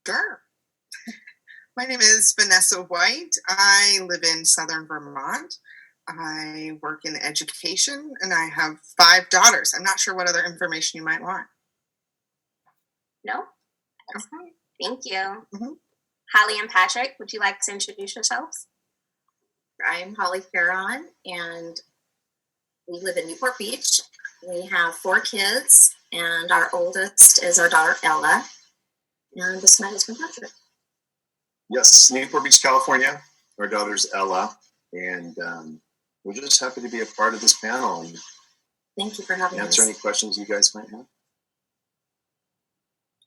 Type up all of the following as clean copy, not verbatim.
Sure. My name is Venissa White. I live in southern Vermont. I work in education and I have 5 daughters. I'm not sure what other information you might want. No, that's fine. Thank you. Mhm. Holly and Patrick, would you like to introduce yourselves? I'm Holly Fairon, and we live in Newport Beach. We have 4 kids, and our oldest is our daughter Ella, and this is my husband Patrick. Yes, Newport Beach, California. Our daughter's Ella, and we're just happy to be a part of this panel and Thank you for having us. answer any questions you guys might have.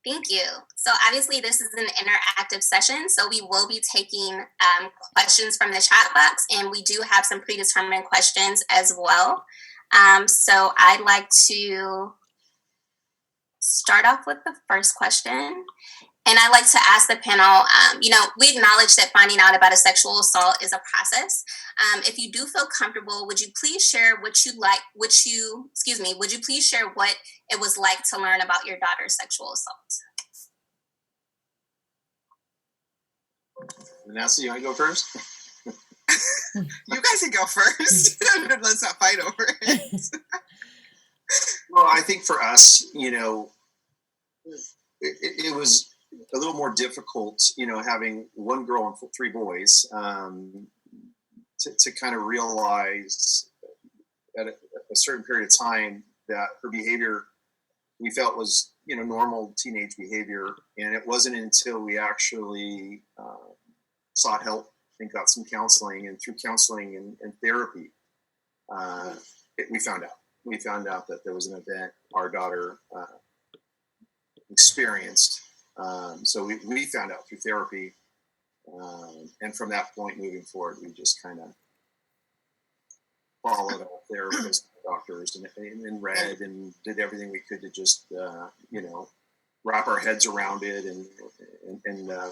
Thank you. So obviously this is an interactive session, so we will be taking questions from the chat box, and we do have some predetermined questions as well. So I'd like to start off with the first question. And I'd like to ask the panel, we acknowledge that finding out about a sexual assault is a process. If you do feel comfortable, would you please share would you please share what it was like to learn about your daughter's sexual assault? Vanessa, you want to go first? You guys can go first. Let's not fight over it. Well, I think for us, it was a little more difficult, having one girl and 3 boys, to kind of realize at a certain period of time that her behavior we felt was, normal teenage behavior. And it wasn't until we actually sought help and got some counseling, and through counseling and therapy, we found out. We found out that there was an event our daughter experienced. So we found out through therapy, and from that point moving forward, we just kind of followed our therapists, doctors, and read and did everything we could to just wrap our heads around it and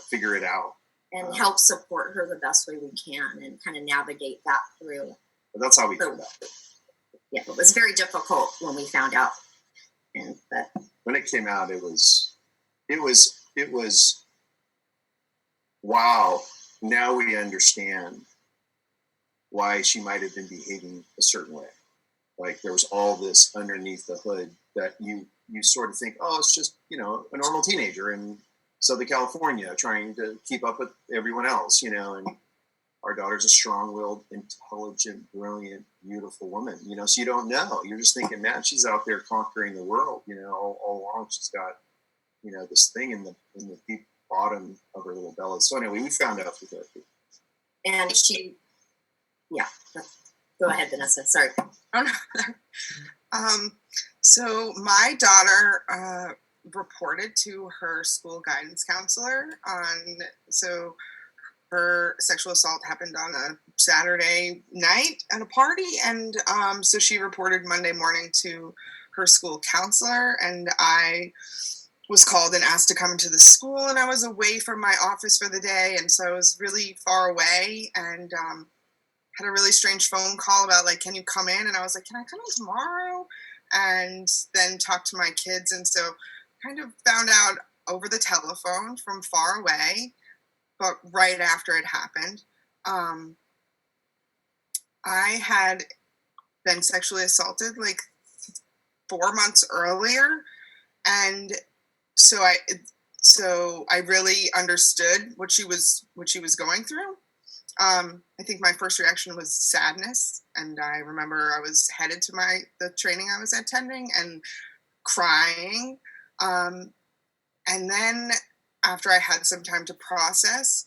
figure it out And help support her the best way we can and kind of navigate that through. But that's how we found out. Yeah, it was very difficult when we found out. But when it came out, it was wow. Now we understand why she might have been behaving a certain way. Like there was all this underneath the hood that you sort of think, oh, it's just, a normal teenager in Southern California trying to keep up with everyone else, and our daughter's a strong-willed, intelligent, brilliant, beautiful woman, so you don't know. You're just thinking, man, she's out there conquering the world, all along she's got, this thing in the deep bottom of her little belly. So anyway, we found out through therapy. And go ahead, Vanessa. Sorry. Oh, no. So my daughter reported to her school guidance counselor so her sexual assault happened on a Saturday night at a party, and so she reported Monday morning to her school counselor, and I was called and asked to come into the school, and I was away from my office for the day, and so I was really far away, and had a really strange phone call about can you come in? And I was like, can I come in tomorrow? And then talked to my kids, and so kind of found out over the telephone from far away, but right after it happened. I had been sexually assaulted 4 months earlier, and so I really understood what she was going through. I think my first reaction was sadness, and I remember I was headed to the training I was attending and crying. And then after I had some time to process,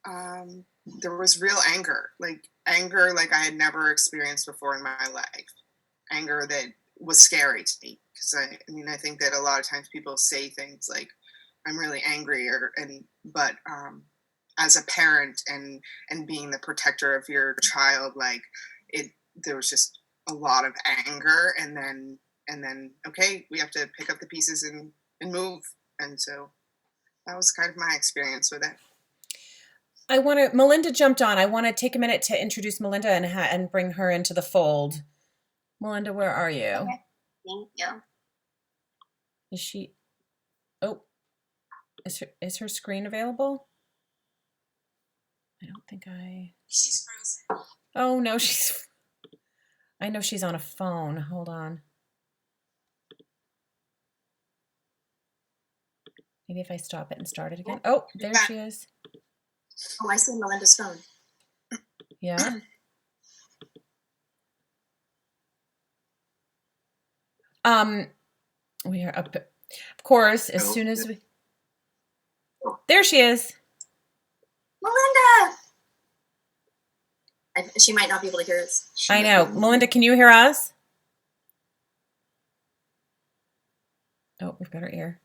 there was real anger like I had never experienced before in my life. Anger that was scary to me, because I think that a lot of times people say things like, I'm really angry, but as a parent and being the protector of your child, there was just a lot of anger, and then okay, we have to pick up the pieces and move. And so that was kind of my experience with it. Melinda jumped on. I want to take a minute to introduce Melinda and bring her into the fold. Melinda, where are you? Okay. Thank you. Is she? Oh. is her screen available? I don't think She's frozen. Oh no, I know she's on a phone. Hold on. Maybe if I stop it and start it again. Oh, there she is. Oh, I see Melinda's phone. Yeah. We are up. Of course, as soon as we. There she is. Melinda! She might not be able to hear us. I know. Melinda, can you hear us? Oh, we've got her ear.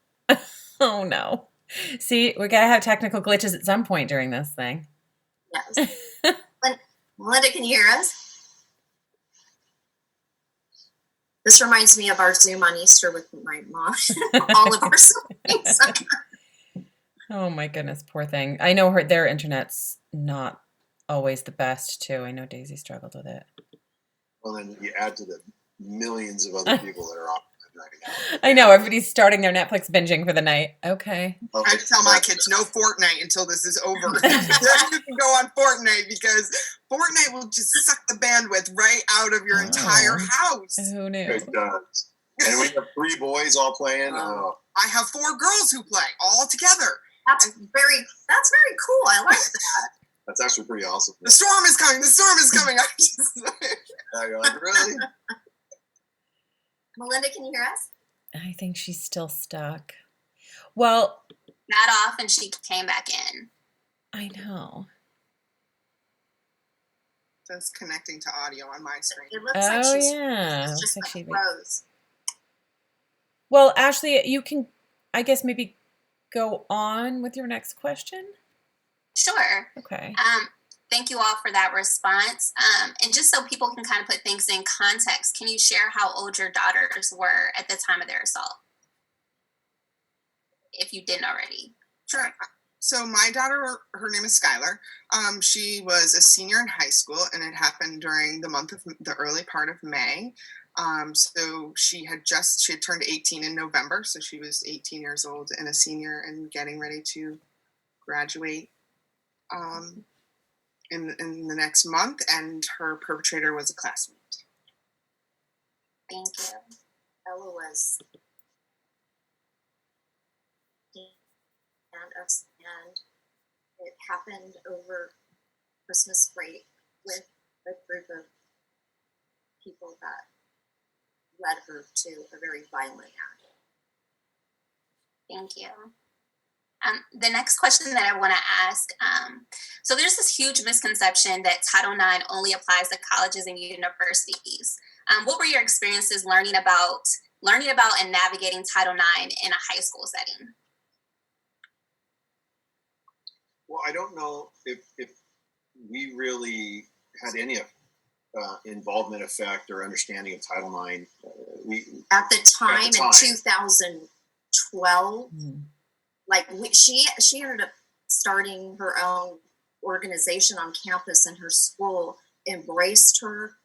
Oh no. See, we gotta have technical glitches at some point during this thing. Yes. Melinda, can you hear us? This reminds me of our Zoom on Easter with my mom. All of our siblings. Oh my goodness, poor thing. I know their internet's not always the best too. I know Daisy struggled with it. Well, then you add to the millions of other people that are on right now. I know, everybody's starting their Netflix binging for the night. Okay. I tell my kids no Fortnite until this is over. Then you can go on Fortnite because Fortnite will just suck the bandwidth right out of your entire house. Who knew? It does. And we have 3 boys all playing. I have 4 girls who play all together. That's very cool. I like that. That's actually pretty awesome. The storm is coming. The storm is coming. You're like, really? Melinda, can you hear us? I think she's still stuck. Well, Got off and she came back in. I know. It says connecting to audio on my screen. It looks like she's Yeah. it's just Looks like like froze. Well, Ashley, you can, I guess, maybe go on with your next question. Sure. Okay. Thank you all for that response. And just so people can kind of put things in context, can you share how old your daughters were at the time of their assault? If you didn't already. Sure. So my daughter, her name is Skylar. She was a senior in high school, and it happened during the early part of May. So she had turned 18 in November, so she was 18 years old and a senior and getting ready to graduate in the next month, and her perpetrator was a classmate. Thank you. Ella was and us, and it happened over Christmas break with a group of people that led her to a very violent act. Thank you. The next question that I want to ask, so there's this huge misconception that Title IX only applies to colleges and universities. What were your experiences learning about and navigating Title IX in a high school setting? Well, I don't know if we really had any involvement, effect, or understanding of Title IX. At the time in 2012, she ended up starting her own organization on campus, and her school embraced her.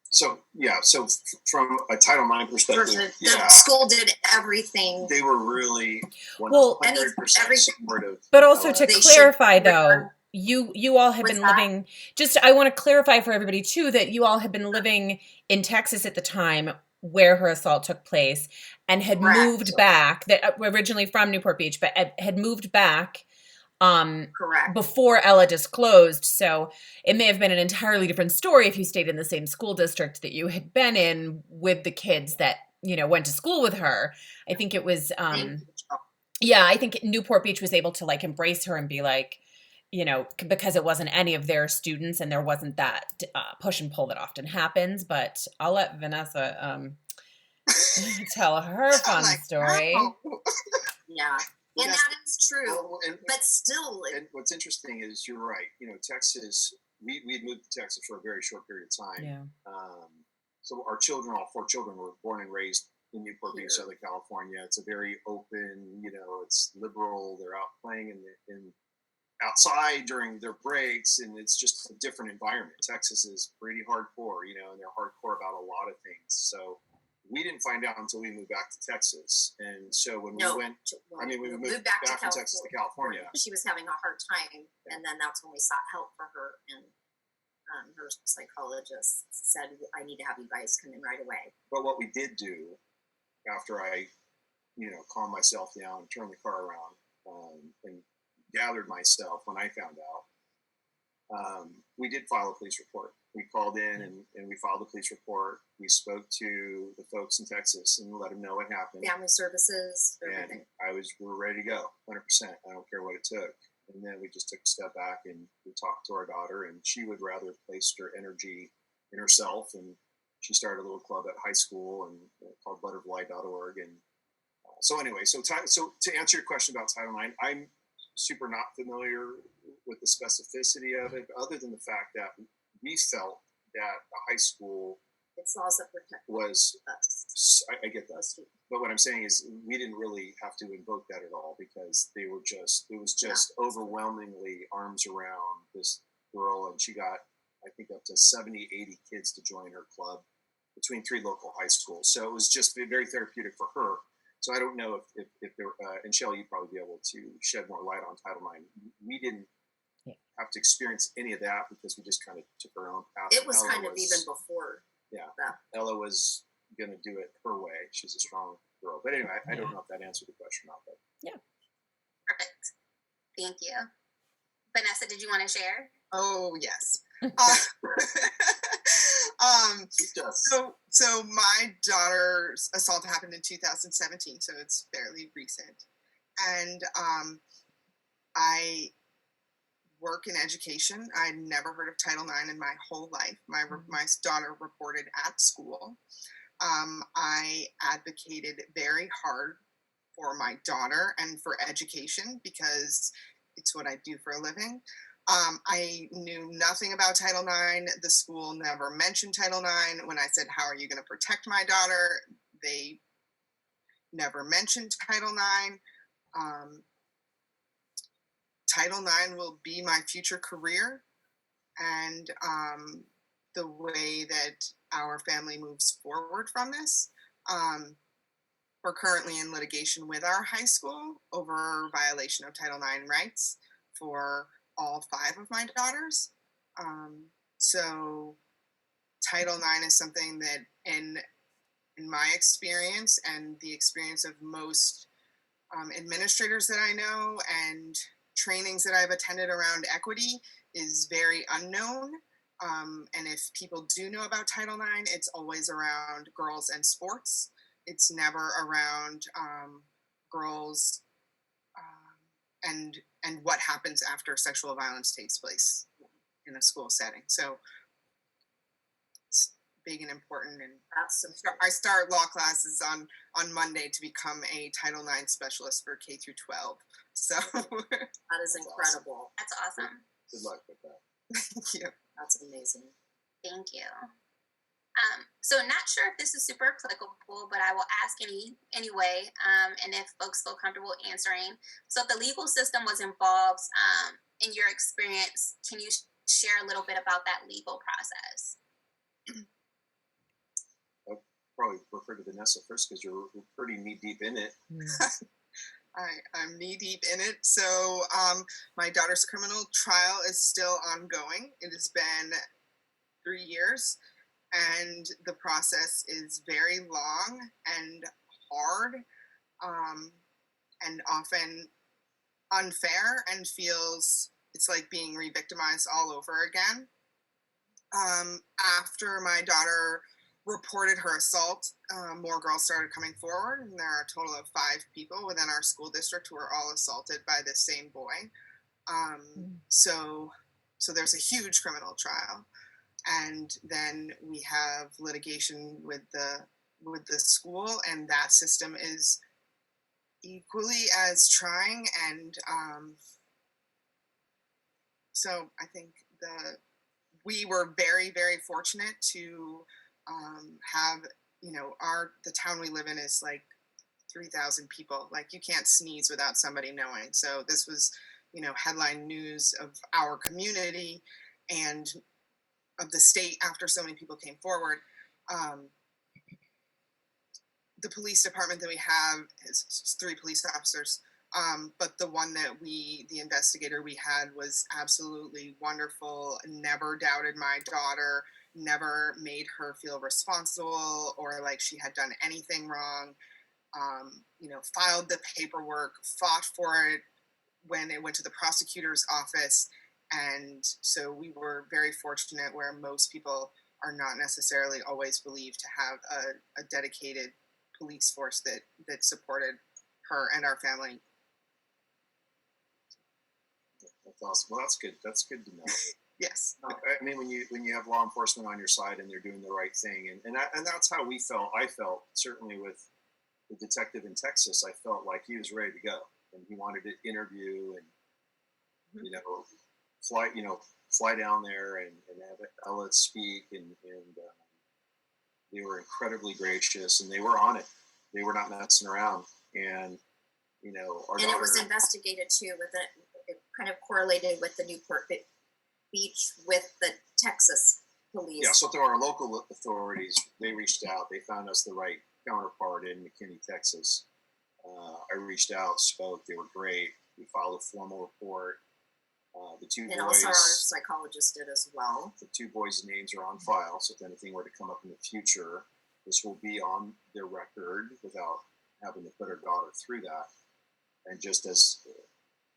So from a Title IX perspective, the school did everything. They were really 100% supportive. But also to clarify, though, you all have been living. I want to clarify for everybody too that you all had been living in Texas at the time where her assault took place, and had moved back. That originally from Newport Beach, but had moved back. Before Ella disclosed. So it may have been an entirely different story if you stayed in the same school district that you had been in with the kids that, went to school with her. I think it was, I think Newport Beach was able to embrace her and be because it wasn't any of their students and there wasn't that push and pull that often happens. But I'll let Venissa tell her fun story. Yeah. And that is true, but still. And what's interesting is you're right. Texas, we had moved to Texas for a very short period of time. Yeah. So our children, all 4 children, were born and raised in Newport Beach, Southern California. It's a very open, it's liberal. They're out playing in outside during their breaks, and it's just a different environment. Texas is pretty hardcore, and they're hardcore about a lot of things. So we didn't find out until we moved back to Texas. And so when we moved back from Texas to California. She was having a hard time, and then that's when we sought help for her, and her psychologist said, I need to have you guys come in right away. But what we did do after I, calmed myself down and turned the car around and gathered myself when I found out, we did file a police report. We called in and we filed a police report. We spoke to the folks in Texas and let them know what happened. Family services, everything. And we were ready to go, 100%. I don't care what it took. And then we just took a step back and we talked to our daughter, and she would rather place her energy in herself. And she started a little club at high school and called butterfly.org. And so anyway, so to answer your question about Title IX, I'm super not familiar with the specificity of it, other than the fact that we felt that the high school it's laws that protect was us. I get that, but what I'm saying is we didn't really have to invoke that at all, because it was just overwhelmingly arms around this girl, and she got, I think, up to 70, 80 kids to join her club between 3 local high schools. So it was just very therapeutic for her. So I don't know if there, and Shelley, you'd probably be able to shed more light on Title IX. We didn't have to experience any of that because we just kind of took our own path. It was kind of even before. Yeah, that. Ella was going to do it her way. She's a strong girl. But anyway, I don't know if that answered the question or not. But yeah. Perfect. Thank you. Vanessa, did you want to share? Oh, yes. So my daughter's assault happened in 2017, so it's fairly recent. And I work in education. I'd never heard of Title IX in my whole life. My daughter reported at school. I advocated very hard for my daughter and for education because it's what I do for a living. I knew nothing about Title IX. The school never mentioned Title IX. When I said, how are you going to protect my daughter? They never mentioned Title IX. Title IX will be my future career, and the way that our family moves forward from this. We're currently in litigation with our high school over violation of Title IX rights for all 5 of my daughters. So Title IX is something that in my experience and the experience of most administrators that I know and trainings that I've attended around equity is very unknown. And if people do know about Title IX, it's always around girls and sports. It's never around girls and what happens after sexual violence takes place in a school setting. So it's big and important. And I start law classes on Monday to become a Title IX specialist for K through 12. So that is incredible. That's awesome. Good luck with that. Thank you. That's amazing. Thank you. So not sure if this is super applicable, but I will ask anyway, and if folks feel comfortable answering. So if the legal system was involved in your experience, can you share a little bit about that legal process? I'll probably refer to Vanessa first because you're pretty knee-deep in it. I'm knee-deep in it. So my daughter's criminal trial is still ongoing. It has been 3 years. And the process is very long and hard and often unfair and feels it's like being re-victimized all over again. After my daughter reported her assault, more girls started coming forward, and there are a total of 5 people within our school district who are all assaulted by the same boy. So there's a huge criminal trial. And then we have litigation with the school, and that system is equally as trying. And so I think we were very, very fortunate to have, the town we live in is like 3,000 people. Like, you can't sneeze without somebody knowing. So this was, headline news of our community and of the state after so many people came forward. the police department that we have is 3 police officers. But the one that the investigator we had was absolutely wonderful, never doubted my daughter, never made her feel responsible or like she had done anything wrong. Filed the paperwork, fought for it when it went to the prosecutor's office. And so we were very fortunate, where most people are not necessarily always believed to have a dedicated police force that supported her and our family. That's awesome. Well, that's good. That's good to know. Yes. I mean, when you have law enforcement on your side and they're doing the right thing, and that's how we felt. I felt certainly with the detective in Texas. I felt like he was ready to go, and he wanted to interview and fly down there and have Ella speak, and they were incredibly gracious, and they were on it. They were not messing around, and our daughter, it was investigated too. It kind of correlated with the Newport Beach with the Texas police. Yeah, so through our local authorities, they reached out. They found us the right counterpart in McKinney, Texas. I reached out, spoke. They were great. We filed a formal report. The 2 and boys, also our psychologist did as well. The 2 boys' names are on file, so if anything were to come up in the future, this will be on their record without having to put our daughter through that. And just as,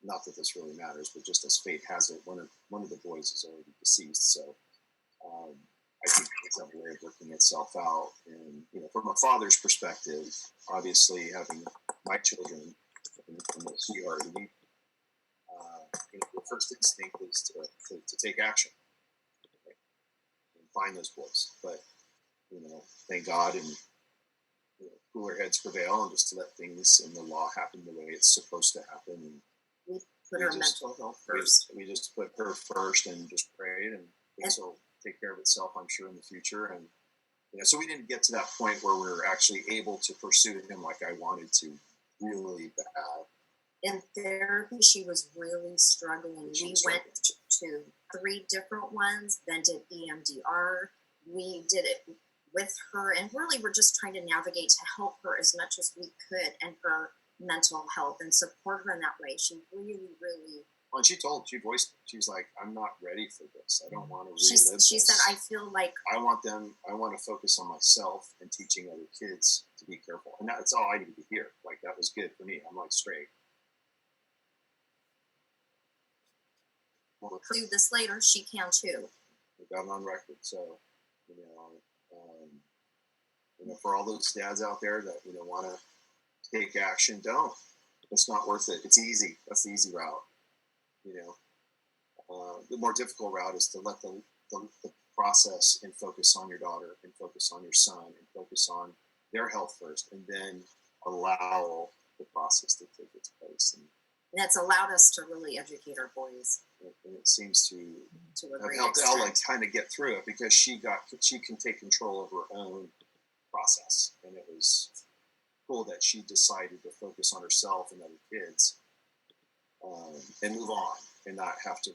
not that this really matters, but just as fate has it, one of the boys is already deceased. So I think it's a way of working itself out. And from a father's perspective, obviously having my children in the CRE, the first instinct is to take action, right? And find those boys. But thank God, and cooler heads prevail, and just to let things in the law happen the way it's supposed to happen. And we put her mental health first. We just put her first and just prayed, and things will take care of itself, I'm sure, in the future. And so we didn't get to that point where we were actually able to pursue him like I wanted to, really bad. In therapy, she was really struggling. We went to 3 different ones, then did EMDR. We did it with her, and really we're just trying to navigate to help her as much as we could and her mental health and support her in that way. She really, really... Well, and she voiced it. She was like, I'm not ready for this. I don't want to relive this. She said, I feel like... I want to focus on myself and teaching other kids to be careful. And that's all I needed to hear. Like, that was good for me. I'm like, straight. We'll do this later. She can too. We got it on record. So, for all those dads out there that want to take action, don't. It's not worth it. It's easy. That's the easy route. The more difficult route is to let the process and focus on your daughter and focus on your son and focus on their health first, and then allow the process to take its place. And that's allowed us to really educate our boys. And it seems to a have great helped extent. Ella kind of get through it, because she can take control of her own process, and it was cool that she decided to focus on herself and other kids, and move on, and not have to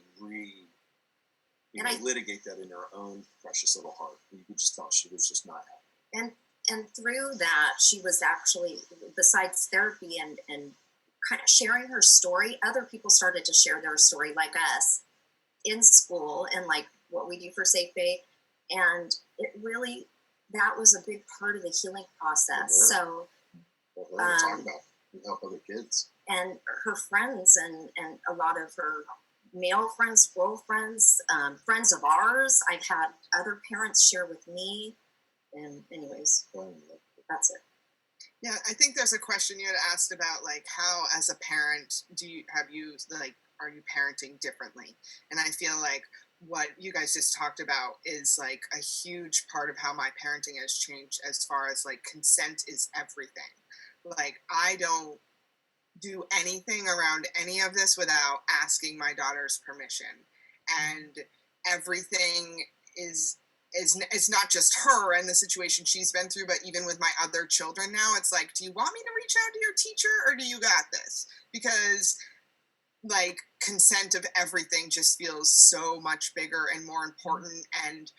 litigate that in her own precious little heart. You could just tell she was just not happy. And through that, she was actually, besides therapy and kind of sharing her story, other people started to share their story, like us, in school, and like what we do for Safe Bay. And it really, that was a big part of the healing process. So talk about and help other kids. And her friends and a lot of her male friends, girlfriends, friends of ours, I've had other parents share with me. And anyways, that's it. Yeah, I think there's a question you had asked about, like, how as a parent are you parenting differently? And I feel like what you guys just talked about is like a huge part of how my parenting has changed, as far as like consent is everything. Like, I don't do anything around any of this without asking my daughter's permission. And everything is not just her and the situation she's been through, but even with my other children now, it's like, do you want me to reach out to your teacher, or do you got this? Because like consent of everything just feels so much bigger and more important, and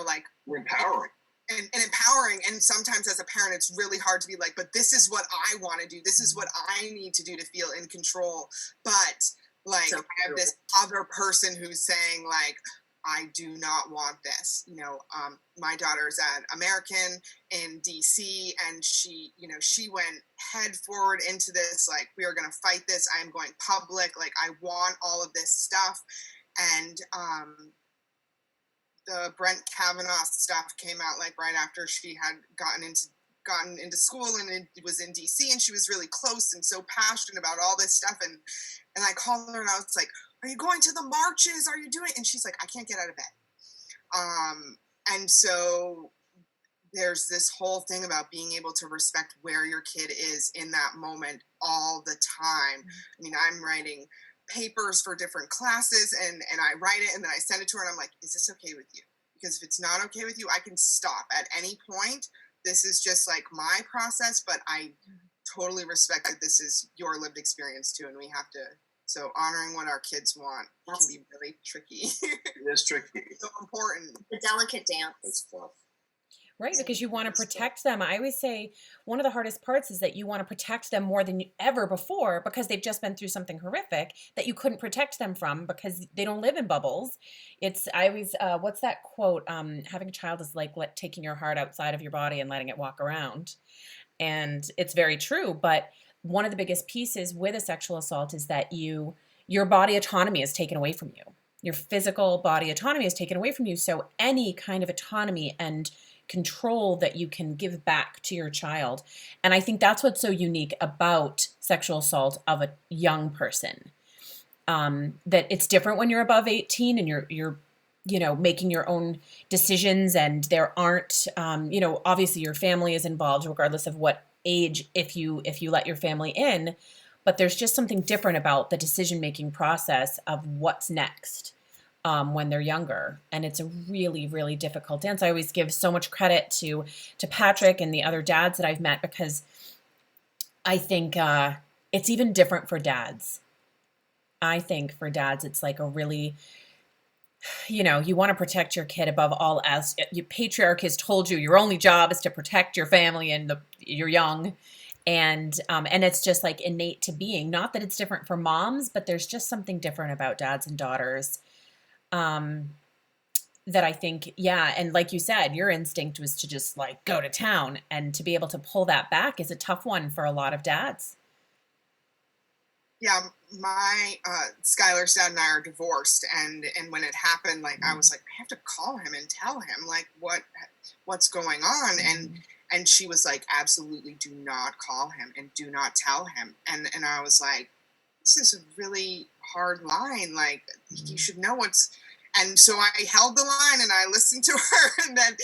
like we're empowering. and empowering. And sometimes as a parent, it's really hard to be like, but this is what I want to do. This is what I need to do to feel in control. But like, So I have this other person who's saying like, I do not want this. My daughter's at American in DC, and she went head forward into this. Like, we are going to fight this. I am going public. Like, I want all of this stuff. And the Brent Kavanaugh stuff came out like right after she had gotten into school, and it was in DC, and she was really close and so passionate about all this stuff. And I called her and I was like, are you going to the marches? Are you doing? And she's like, I can't get out of bed. And so there's this whole thing about being able to respect where your kid is in that moment all the time. I mean, I'm writing papers for different classes, and I write it and then I send it to her and I'm like, is this okay with you? Because if it's not okay with you, I can stop at any point. This is just like my process, but I totally respect that this is your lived experience too, and we have to. So honoring what our kids want can be really tricky. It is tricky. So important. The delicate dance. It's tough. Right, because you want to protect them. I always say one of the hardest parts is that you want to protect them more than ever before, because they've just been through something horrific that you couldn't protect them from because they don't live in bubbles. I always, what's that quote? Having a child is like taking your heart outside of your body and letting it walk around. And it's very true. But one of the biggest pieces with a sexual assault is that your body autonomy is taken away from you. Your physical body autonomy is taken away from you. So any kind of autonomy and control that you can give back to your child. And I think that's what's so unique about sexual assault of a young person. That it's different when you're above 18 and you're making your own decisions, and there aren't, obviously your family is involved regardless of what age, if you let your family in, but there's just something different about the decision-making process of what's next. When they're younger, and it's a really, really difficult dance. I always give so much credit to Patrick and the other dads that I've met, because I think it's even different for dads. I think for dads, it's like a really, you want to protect your kid above all else. Patriarchy has told you your only job is to protect your family and you're young. And it's just like innate to being. Not that it's different for moms, but there's just something different about dads and daughters. That I think, and like you said, your instinct was to just like go to town, and to be able to pull that back is a tough one for a lot of dads. Yeah, my Skylar's dad and I are divorced, and when it happened, like I was like, I have to call him and tell him like what's going on, and she was like, absolutely do not call him and do not tell him, and I was like, this is a really hard line, like you should know what's. And so I held the line and I listened to her, and then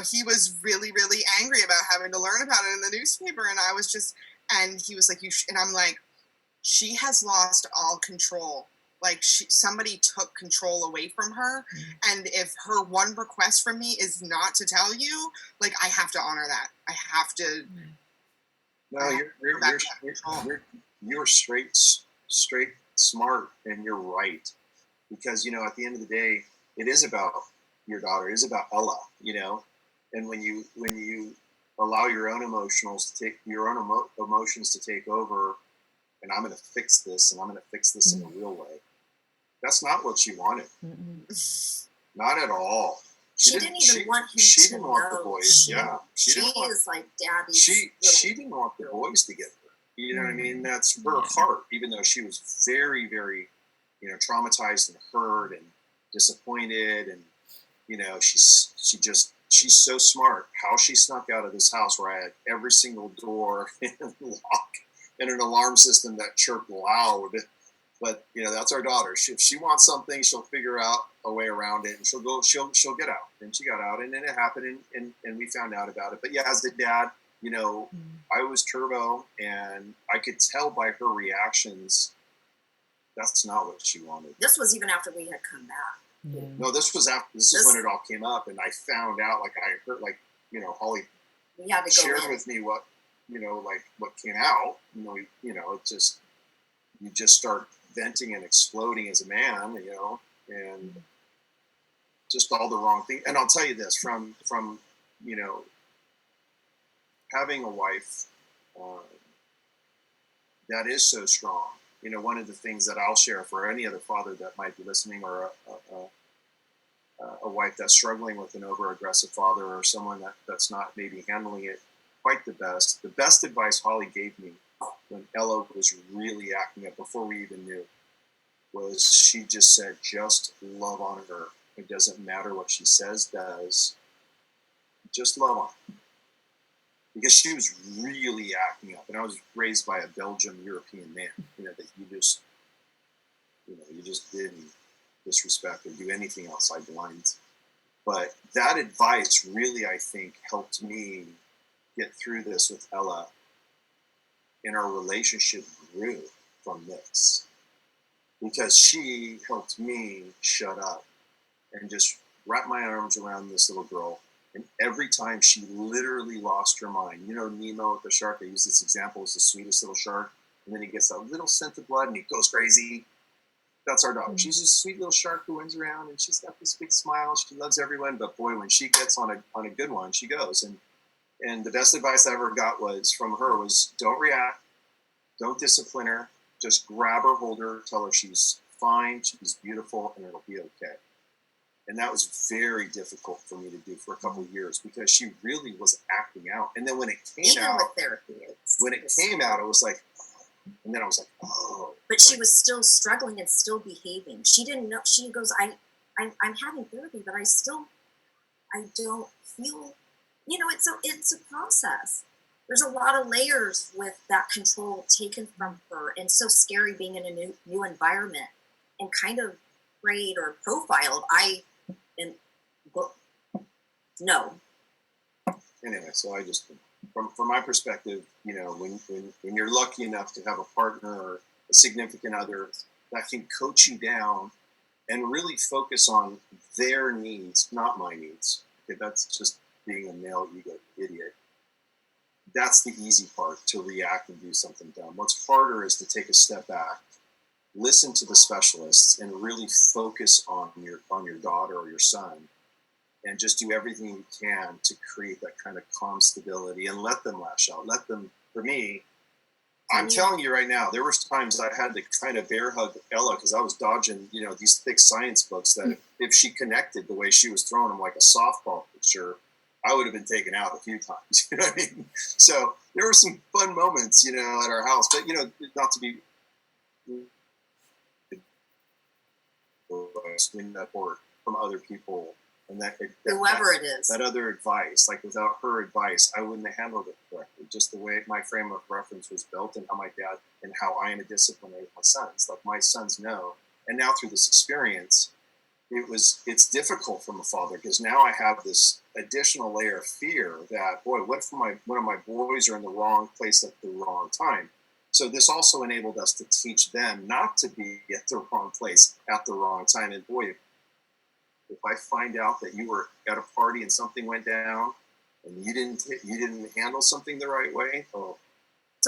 he was really, really angry about having to learn about it in the newspaper, and I was just, and he was like, and I'm like, she has lost all control. Like somebody took control away from her, and if her one request from me is not to tell you, like I have to honor that. I have to. No, you're straight, smart, and you're right. Because, at the end of the day, it is about your daughter. It is about Ella, and when you allow your own emotions to take over, and I'm going to fix this, and I'm going to fix this in a real way. That's not what she wanted. Not at all. She didn't even want him she to didn't know. want the boys. She is like daddy's. She didn't want the boys to get her. You know what I mean? That's her heart, even though she was very, very, traumatized and hurt and disappointed, and she's so smart. How she snuck out of this house where I had every single door and lock and an alarm system that chirped loud. But that's our daughter. If she wants something, she'll figure out a way around it, and she'll get out. And she got out, and then it happened, and we found out about it. But as a dad, I was turbo, and I could tell by her reactions that's not what she wanted. This was even after we had come back. Yeah. No, this is when it all came up, and I found out, like I heard, Holly we had to shared go with me what what came out. It just, you just start venting and exploding as a man, and just all the wrong things. And I'll tell you this, from you know, having a wife that is so strong. You know, one of the things that I'll share for any other father that might be listening, or a wife that's struggling with an over-aggressive father, or someone that's not maybe handling it quite the best advice Holly gave me when Ella was really acting up before we even knew was she just said, just love on her. It doesn't matter what she says, does. Just love on her. Because she was really acting up. And I was raised by a Belgian European man, you know, that you just didn't disrespect or do anything else like blind. But that advice really, I think, helped me get through this with Ella, and our relationship grew from this. Because she helped me shut up and just wrap my arms around this little girl. And every time she literally lost her mind, you know, Nemo with the shark, I use this example as the sweetest little shark. And then he gets a little scent of blood and he goes crazy. That's our dog. She's a sweet little shark who runs around and she's got this big smile. She loves everyone. But boy, when she gets on a good one, she goes. And the best advice I ever got from her was don't react. Don't discipline her. Just grab her, hold her, tell her she's fine, she's beautiful, and it'll be okay. And that was very difficult for me to do for a couple of years because she really was acting out. And then when it came out, with therapy, it was like, and then I was like, oh. But she was still struggling and still behaving. She didn't know. She goes, I'm having therapy, but I don't feel. You know, it's a process. There's a lot of layers with that control taken from her, and so scary being in a new environment and kind of preyed or profiled. No. Anyway, so I just, from my perspective, you know, when you're lucky enough to have a partner or a significant other that can coach you down and really focus on their needs, not my needs. Okay, that's just being a male ego idiot. That's the easy part, to react and do something dumb. What's harder is to take a step back, listen to the specialists, and really focus on your daughter or your son, and just do everything you can to create that kind of calm stability and let them lash out. Let them, for me, I'm telling you right now, there were times I had to kind of bear hug Ella because I was dodging, you know, these thick science books that if she connected the way she was throwing them like a softball pitcher, I would have been taken out a few times. You know what I mean? So there were some fun moments, you know, at our house, but, you know, not to be support from other people and whoever it is, that other advice, like without her advice, I wouldn't have handled it correctly. Just the way my frame of reference was built and how my dad and how I am a disciplinary with my sons. Like my sons know, and now through this experience, it's difficult from a father because now I have this additional layer of fear that, boy, what if one of my boys are in the wrong place at the wrong time? So this also enabled us to teach them not to be at the wrong place at the wrong time. And boy, if I find out that you were at a party and something went down and you didn't handle something the right way, so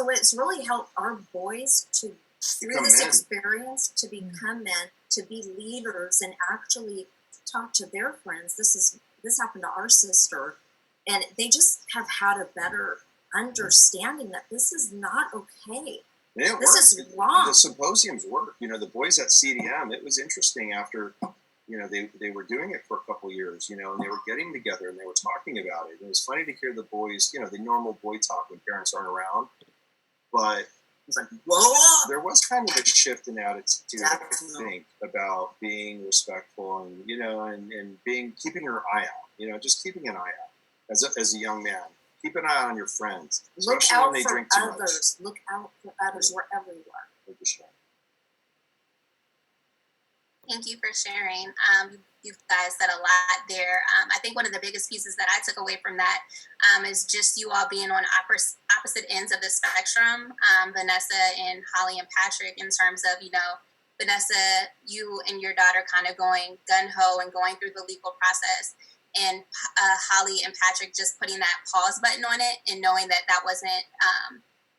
it's really helped our boys to through this experience to become men, to be leaders, and actually talk to their friends. This happened to our sister, and they just have had a better understanding that this is not okay. This is wrong. The symposiums work. You know, the boys at CDM, it was interesting after, you know, they were doing it for a couple of years, you know, and they were getting together and they were talking about it. And it was funny to hear the boys, you know, the normal boy talk when parents aren't around. But it's like, whoa, there was kind of a shift in attitude, I think, about being respectful and, you know, and keeping your eye out, you know, just keeping an eye out as a young man. Keep an eye on your friends, especially when they drink too much. Look out for others wherever you are. Thank you for sharing. You guys said a lot there. I think one of the biggest pieces that I took away from that is just you all being on opposite ends of the spectrum. Venissa and Holly and Patrick, in terms of, you know, Venissa, you and your daughter kind of going gun-ho and going through the legal process, and Holly and Patrick just putting that pause button on it and knowing that that wasn't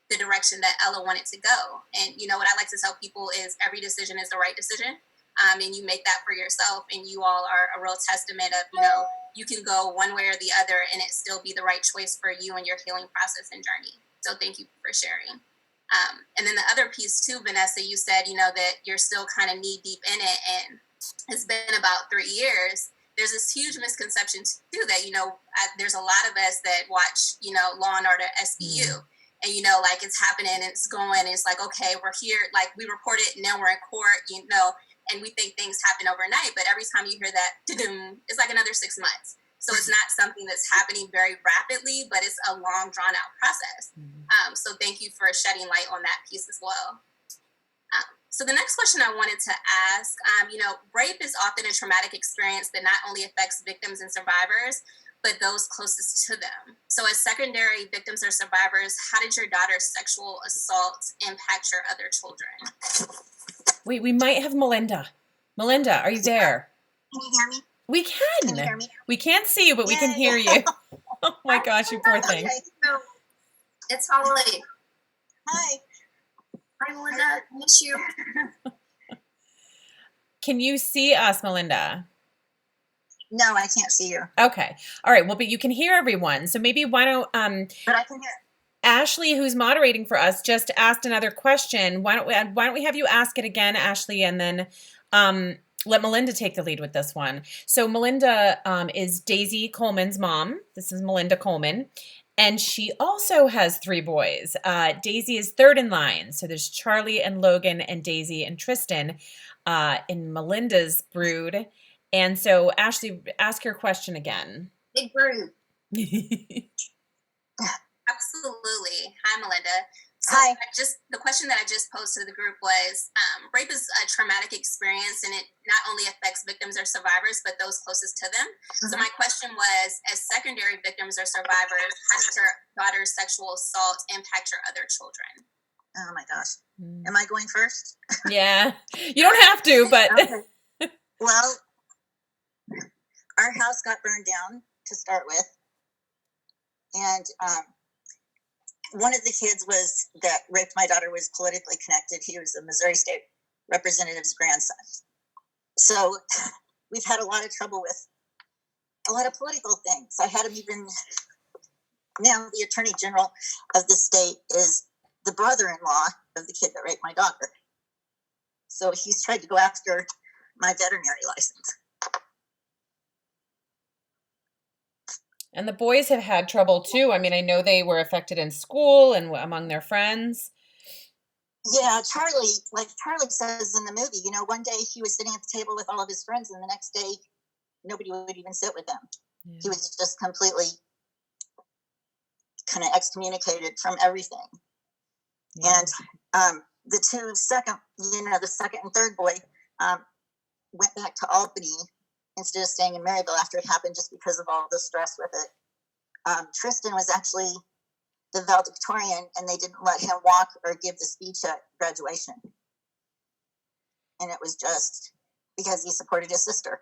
the direction that Ella wanted to go. And, you know, what I like to tell people is every decision is the right decision. and you make that for yourself, and you all are a real testament of, you know, you can go one way or the other and it still be the right choice for you and your healing process and journey. So thank you for sharing. And then the other piece too, Venissa, you said, you know, that you're still kind of knee deep in it, and it's been about 3 years. There's this huge misconception too that, you know, there's a lot of us that watch, you know, Law and Order SVU, and, you know, like it's happening, it's going, and it's like, okay, we're here, like we report it, and now we're in court, you know, and we think things happen overnight. But every time you hear that, it's like another 6 months. So it's not something that's happening very rapidly, but it's a long, drawn out process. So thank you for shedding light on that piece as well. So the next question I wanted to ask, you know, rape is often a traumatic experience that not only affects victims and survivors, but those closest to them. So as secondary victims or survivors, how did your daughter's sexual assault impact your other children? Wait, we might have Melinda. Melinda, are you there? Can you hear me? We can. Can you hear me? We can't see you, but we can hear you. Oh my gosh, you poor thing. Okay, so it's Holly. Hi. Hi, Melinda. Miss you. Can you see us, Melinda? No, I can't see you. Okay. All right. Well, but you can hear everyone. So maybe why don't But I can hear. Ashley, who's moderating for us, just asked another question. Why don't we have you ask it again, Ashley, and then let Melinda take the lead with this one. So Melinda is Daisy Coleman's mom. This is Melinda Coleman. And she also has 3 boys. Daisy is third in line. So there's Charlie and Logan and Daisy and Tristan in Melinda's brood. And so, Ashley, ask your question again. Big brood. Absolutely. Hi, Melinda. So Hi. The question that I just posed to the group was, rape is a traumatic experience, and it not only affects victims or survivors, but those closest to them. So my question was, as secondary victims or survivors, how did your daughter's sexual assault impact your other children? Oh my gosh. Am I going first? Yeah. You don't have to, but. Okay. Well, our house got burned down to start with. And one of the kids that raped my daughter was politically connected. He was a Missouri State representative's grandson. So we've had a lot of trouble with a lot of political things. I had him even, now the Attorney General of the state is the brother-in-law of the kid that raped my daughter. So he's tried to go after my veterinary license. And the boys have had trouble too. I mean, I know they were affected in school and among their friends. Yeah, Charlie says in the movie, you know, one day he was sitting at the table with all of his friends, and the next day nobody would even sit with them. Yeah. He was just completely kind of excommunicated from everything. Yeah. And the second and third boy went back to Albany instead of staying in Maryville after it happened, just because of all the stress with it. Tristan was actually the valedictorian, and they didn't let him walk or give the speech at graduation. And it was just because he supported his sister.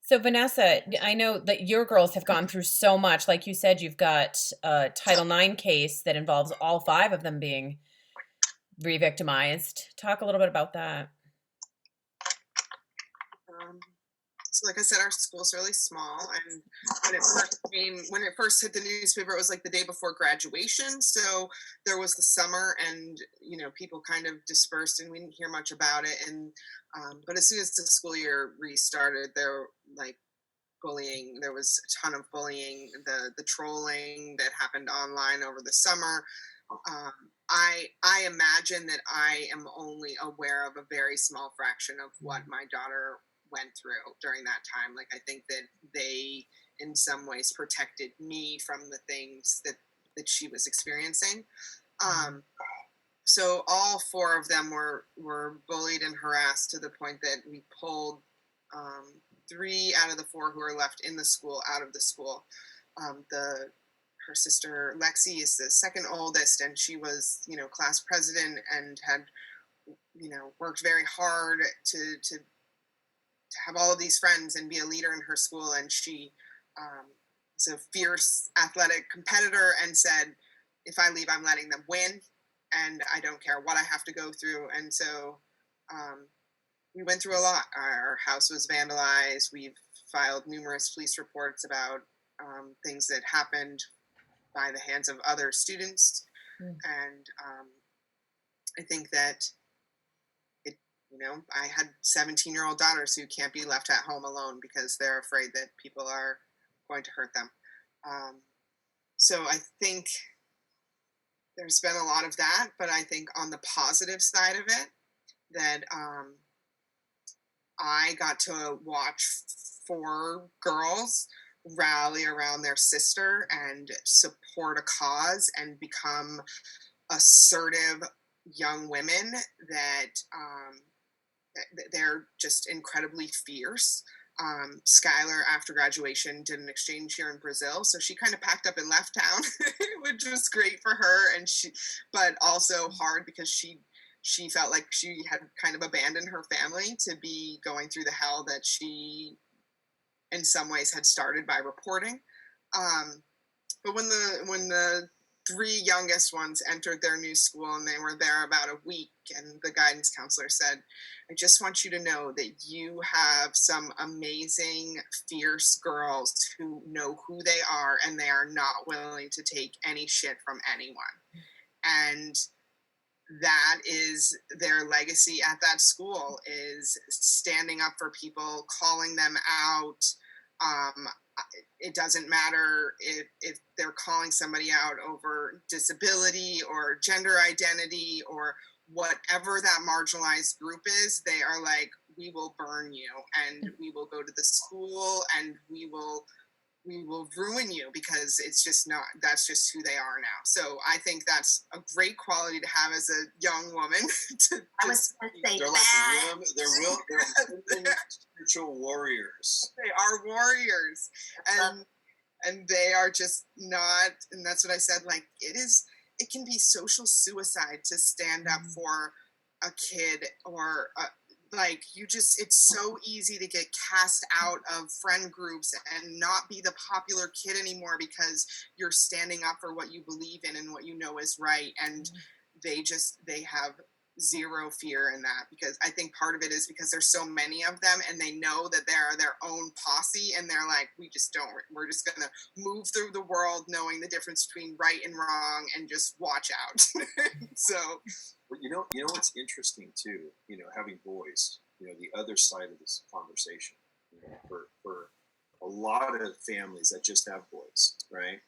So Venissa, I know that your girls have gone through so much. Like you said, you've got a Title IX case that involves all 5 of them being re-victimized. Talk a little bit about that. So like I said, our school's really small, and when it first hit the newspaper, it was like the day before graduation. So there was the summer, and you know, people kind of dispersed, and we didn't hear much about it. And but as soon as the school year restarted, there like bullying. There was a ton of bullying, the trolling that happened online over the summer. I imagine that I am only aware of a very small fraction of what my daughter went through during that time. Like, I think that they in some ways protected me from the things that she was experiencing. So all 4 of them were bullied and harassed to the point that we pulled 3 out of the 4 who are left in the school out of the school. Her sister Lexi is the second oldest, and she was, you know, class president and had, you know, worked very hard to have all of these friends and be a leader in her school. And she is a fierce athletic competitor and said, if I leave, I'm letting them win. and I don't care what I have to go through. And so we went through a lot. Our house was vandalized. We've filed numerous police reports about things that happened by the hands of other students. And I think that I had 17-year-old daughters who can't be left at home alone because they're afraid that people are going to hurt them. So I think there's been a lot of that, but I think on the positive side of it, that I got to watch 4 girls rally around their sister and support a cause and become assertive young women that they're just incredibly fierce. Skylar, after graduation, did an exchange here in Brazil, so she kind of packed up and left town, which was great for her, but also hard because she felt like she had kind of abandoned her family to be going through the hell that she, in some ways, had started by reporting. But when the 3 youngest ones entered their new school and they were there about a week, and the guidance counselor said, I just want you to know that you have some amazing, fierce girls who know who they are and they are not willing to take any shit from anyone. And that is their legacy at that school, is standing up for people, calling them out. It doesn't matter if they're calling somebody out over disability or gender identity or whatever that marginalized group is. They are like, we will burn you, and we will go to the school, and we will ruin you, because it's just not, that's just who they are now. So I think that's a great quality to have as a young woman. I was going to say They're that. like they're spiritual warriors. They are warriors, and they are just not. And that's what I said. Like, it can be social suicide to stand up for a kid, or it's so easy to get cast out of friend groups and not be the popular kid anymore because you're standing up for what you believe in and what you know is right. And they have zero fear in that, because I think part of it is because there's so many of them and they know that they're their own posse, and they're like, we're just gonna move through the world knowing the difference between right and wrong and just watch out. So, but you know what's interesting too, having boys, the other side of this conversation, for a lot of families that just have boys, right?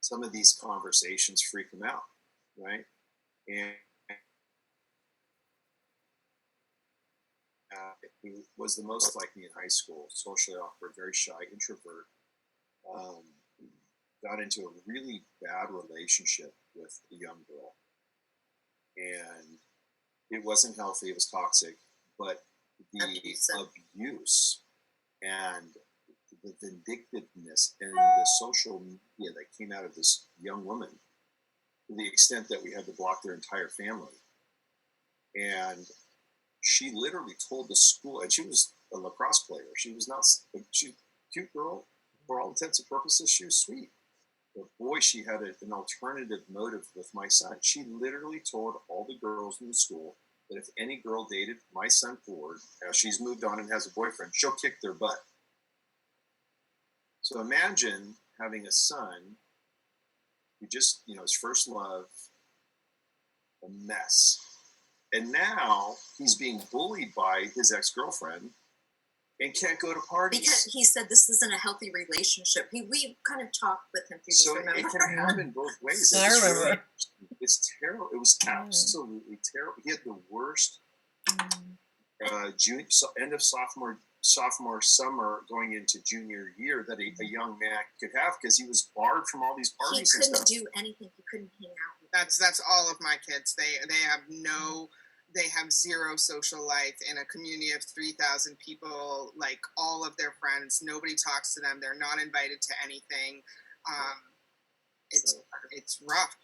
Some of these conversations freak them out, right? And who was the most like me in high school, socially awkward, very shy, introvert, got into a really bad relationship with a young girl. And it wasn't healthy, it was toxic, but the abuse and the vindictiveness and the social media that came out of this young woman, to the extent that we had to block their entire family. And she literally told the school, and she was a lacrosse player. She was not, cute girl, for all intents and purposes, she was sweet. But boy, she had an alternative motive with my son. She literally told all the girls in the school that if any girl dated my son Ford, now she's moved on and has a boyfriend, she'll kick their butt. So imagine having a son who just, his first love, a mess. And now he's being bullied by his ex-girlfriend and can't go to parties. Because he said this isn't a healthy relationship. We kind of talked with him through this. So it can happen both ways. I remember. It's terrible. It was absolutely terrible. He had the worst end of sophomore summer going into junior year that a young man could have, because he was barred from all these parties. He couldn't do anything. He couldn't hang out with that's all of my kids. They have zero social life in a community of 3,000 people. Like, all of their friends, nobody talks to them. They're not invited to anything. It's rough.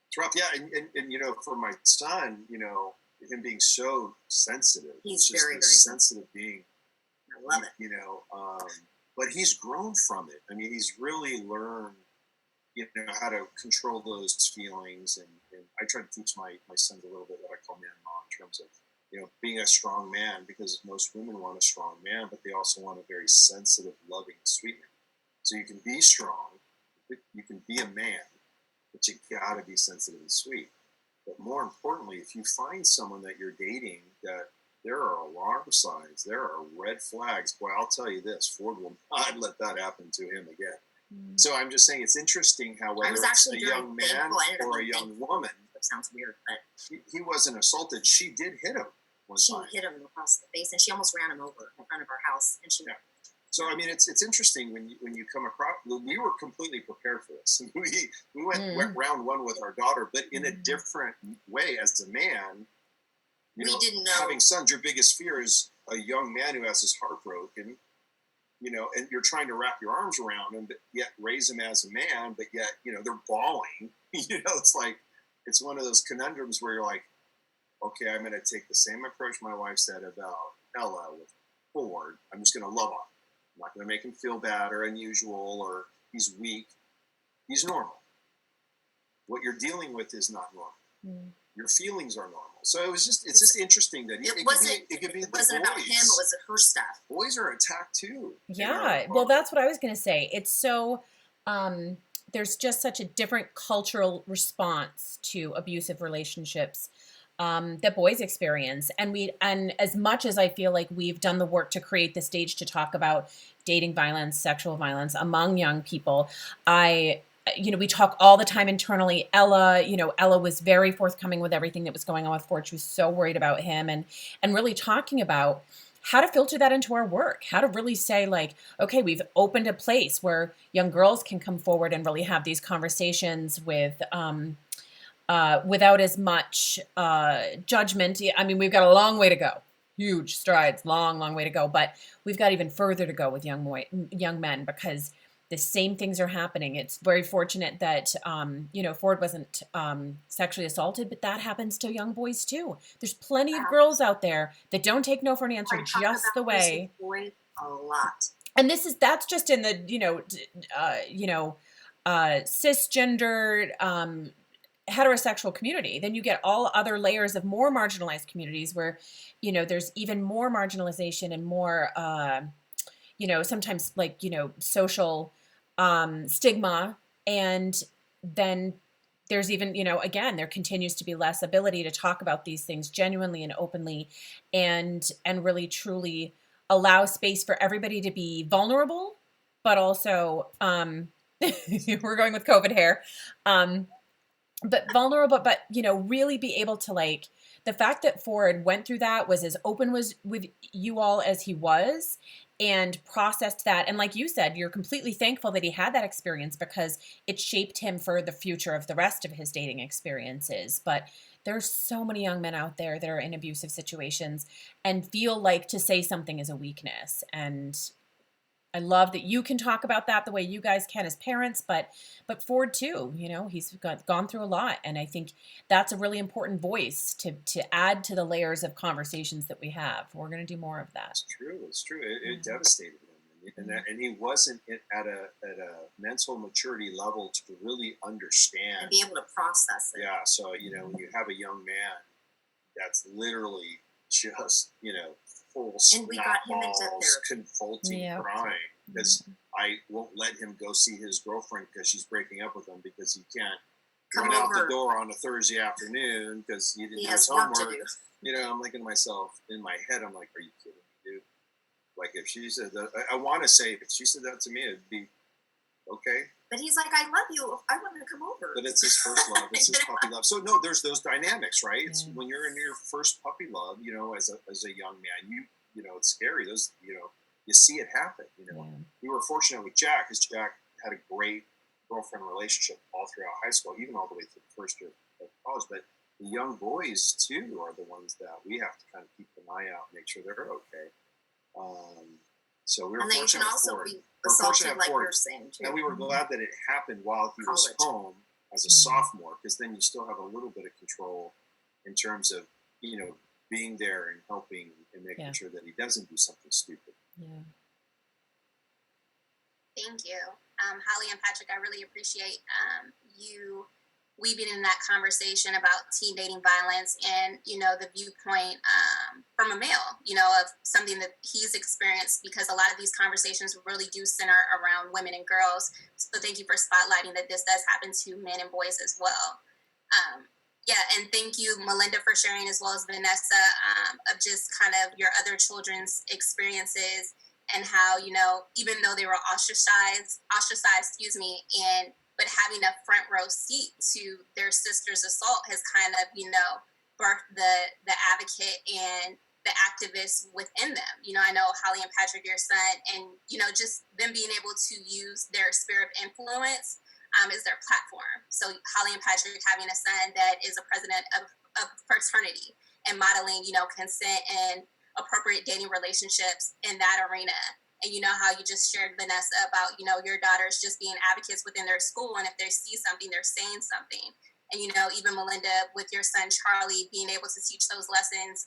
It's rough, yeah. And for my son, him being so sensitive. He's just very, very sensitive being. I love it. But he's grown from it. I mean, he's really learned how to control those feelings. And I try to teach my sons a little bit what I call man mom in terms of, being a strong man, because most women want a strong man, but they also want a very sensitive, loving, sweet man. So you can be strong, you can be a man, but you gotta be sensitive and sweet. But more importantly, if you find someone that you're dating that there are alarm signs, there are red flags, boy, I'll tell you this, Ford will not let that happen to him again. So I'm just saying, it's interesting how whether it's a young man or a young woman, That sounds weird, but he wasn't assaulted. She did hit him one she time. hit him across the face, and she almost ran him over in front of our house. And she, Yeah. So I mean, it's interesting when you come across. We were completely prepared for this. We went round one with our daughter, but in a different way. As a man, we didn't know. Having sons, your biggest fear is a young man who has his heart broken. And you're trying to wrap your arms around him, but yet raise him as a man, but yet, they're bawling. It's like, it's one of those conundrums where you're like, okay, I'm going to take the same approach my wife said about Ella with Ford. I'm just going to love on him. I'm not going to make him feel bad or unusual or he's weak. He's normal. What you're dealing with is not normal. Your feelings are normal. So it's just interesting that it wasn't about him, it was her stuff. Boys are attacked too. Yeah. Well, that's what I was going to say. It's so, there's just such a different cultural response to abusive relationships that boys experience. And as much as I feel like we've done the work to create the stage to talk about dating violence, sexual violence among young people, we talk all the time internally. Ella was very forthcoming with everything that was going on with Ford. She was so worried about him and really talking about how to filter that into our work, how to really say like, okay, we've opened a place where young girls can come forward and really have these conversations without as much judgment. I mean, we've got a long way to go. Huge strides, long way to go. But we've got even further to go with young men, because the same things are happening. It's very fortunate that, Ford wasn't sexually assaulted, but that happens to young boys too. There's plenty of girls out there that don't take no for an answer, just the way. Boys a lot. And that's just in the, cisgendered, heterosexual community. Then you get all other layers of more marginalized communities where, there's even more marginalization and more, sometimes like, social stigma. And then there's even, again, there continues to be less ability to talk about these things genuinely and openly and really truly allow space for everybody to be vulnerable, but also, we're going with COVID here, but vulnerable, but really be able to, like, the fact that Ford went through that, was as open with you all as he was, and processed that. And like you said, you're completely thankful that he had that experience, because it shaped him for the future of the rest of his dating experiences. But there's so many young men out there that are in abusive situations and feel like to say something is a weakness. And I love that you can talk about that the way you guys can as parents, but Ford too, he's gone through a lot. And I think that's a really important voice to add to the layers of conversations that we have. We're going to do more of that. It's true. It devastated him. And he wasn't at a mental maturity level to really understand. And be able to process it. Yeah. So, when you have a young man that's literally just, full and we got him into therapy, convulsing, crying, because I won't let him go see his girlfriend because she's breaking up with him, because he can't run out the door on a Thursday afternoon because he didn't do his homework. I'm thinking to myself, in my head, I'm like, are you kidding me, dude? Like, if she said that, I want to say, if she said that to me, it'd be okay. But he's like, I love you. I want to come over. But it's his first love. It's his puppy love. So no, there's those dynamics, right? It's when you're in your first puppy love, as a young man, it's scary. Those, you see it happen. We were fortunate with Jack, because Jack had a great girlfriend relationship all throughout high school, even all the way through the first year of college. But the young boys too are the ones that we have to kind of keep an eye out, and make sure they're okay. So we were and fortunate. And they can also be assaulted, like you're saying too. And we were glad that it happened while he was home as a sophomore, because then you still have a little bit of control in terms of, being there and helping and making sure that he doesn't do something stupid. Yeah. Thank you. Holly and Patrick, I really appreciate you weaving in that conversation about teen dating violence and, the viewpoint from a male, of something that he's experienced, because a lot of these conversations really do center around women and girls. So thank you for spotlighting that this does happen to men and boys as well. And thank you, Melinda, for sharing, as well as Venissa, of just kind of your other children's experiences and how, even though they were ostracized, but having a front row seat to their sister's assault has kind of, birthed the advocate and the activists within them. I know Holly and Patrick, your son, and, just them being able to use their sphere of influence is their platform. So Holly and Patrick having a son that is a president of fraternity and modeling, consent and appropriate dating relationships in that arena. And how you just shared, Venissa, about, your daughters just being advocates within their school. And if they see something, they're saying something. And, even Melinda, with your son, Charlie, being able to teach those lessons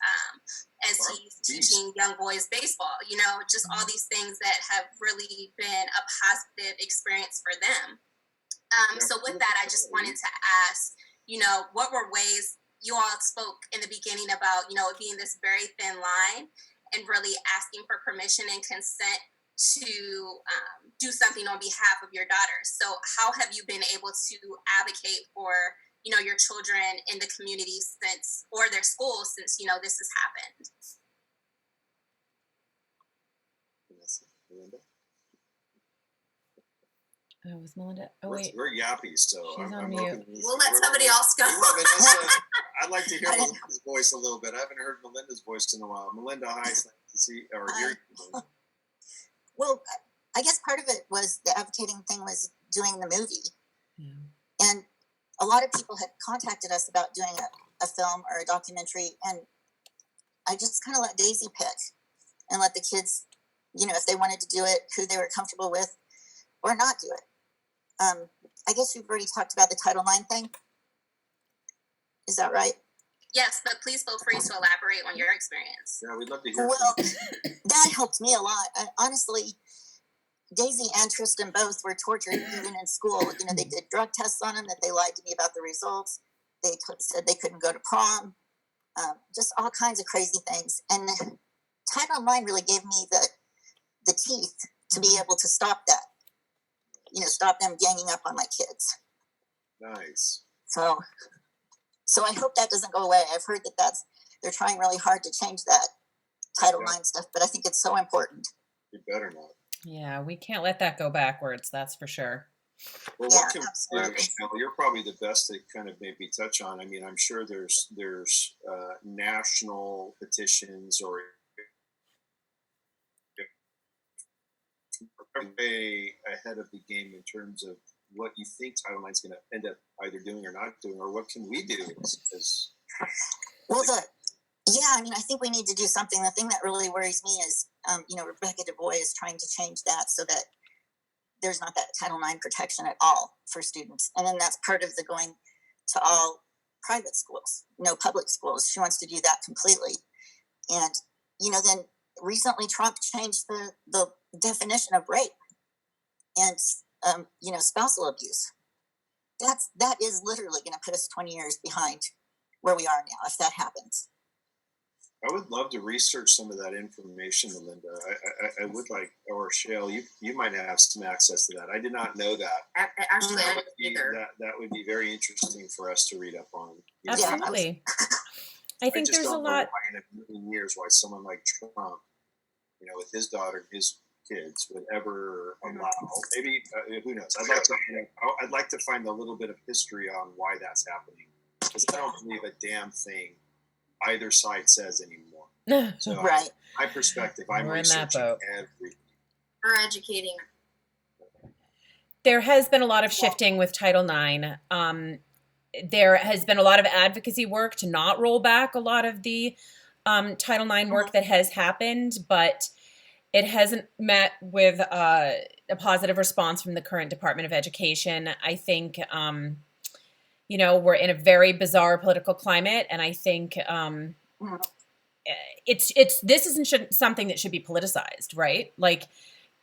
as he's teaching young boys baseball, just all these things that have really been a positive experience for them. So with that, I just wanted to ask, what were ways you all spoke in the beginning about, it being this very thin line and really asking for permission and consent to do something on behalf of your daughters. So how have you been able to advocate for, your children in the community since, or their school since, this has happened? Melinda? Oh, was Melinda? Oh, wait. We're yappy, so She's on I'm mute. hoping We'll let somebody else go. Vanessa, I'd like to hear Melinda's voice a little bit. I haven't heard Melinda's voice in a while. Melinda, hi, it's nice to see or hear you. Well, I guess part of it was the advocating thing was doing the movie. Yeah. And a lot of people had contacted us about doing a film or a documentary. And I just kind of let Daisy pick and let the kids, if they wanted to do it, who they were comfortable with or not do it. I guess we've already talked about the Title IX thing. Is that right? Yes, but please feel free to elaborate on your experience. Yeah, we'd love to hear. Well, that helped me a lot. Honestly, Daisy and Tristan both were tortured even in school. They did drug tests on them that they lied to me about the results. They said they couldn't go to prom. Just all kinds of crazy things. And Title IX really gave me the teeth to be able to stop that. Stop them ganging up on my kids. Nice. So I hope that doesn't go away. I've heard that they're trying really hard to change that Title IX stuff, but I think it's so important. You better not. Yeah, we can't let that go backwards. That's for sure. Well, Yeah, what can absolutely. you're probably the best to kind of maybe touch on. I mean, I'm sure there's national petitions or way ahead of the game in terms of what you think Title IX is going to end up either doing or not doing, or what can we do as Well, I think we need to do something. The thing that really worries me is, Rebecca Du Bois is trying to change that so that there's not that Title IX protection at all for students. And then that's part of the going to all private schools, no public schools. She wants to do that completely. And, then recently Trump changed the definition of rape and, spousal abuse. That is literally going to put us 20 years behind where we are now if that happens. I would love to research some of that information, Melinda. I would like, or Shale, you might have some access to that. I did not know that. Actually, I didn't either. That would be very interesting for us to read up on. Absolutely. I think there's a lot. In a million years, why someone like Trump, with his daughter, his kids, would ever allow? Maybe who knows? I'd like to find a little bit of history on why that's happening, because I don't believe a damn thing either side says anymore. So right. My perspective, I'm We're in that researching boat. everything. We're educating. There has been a lot of shifting with Title IX. There has been a lot of advocacy work to not roll back a lot of the Title IX work that has happened, but it hasn't met with a positive response from the current Department of Education. I think, we're in a very bizarre political climate, and I think this isn't something that should be politicized, right? Like,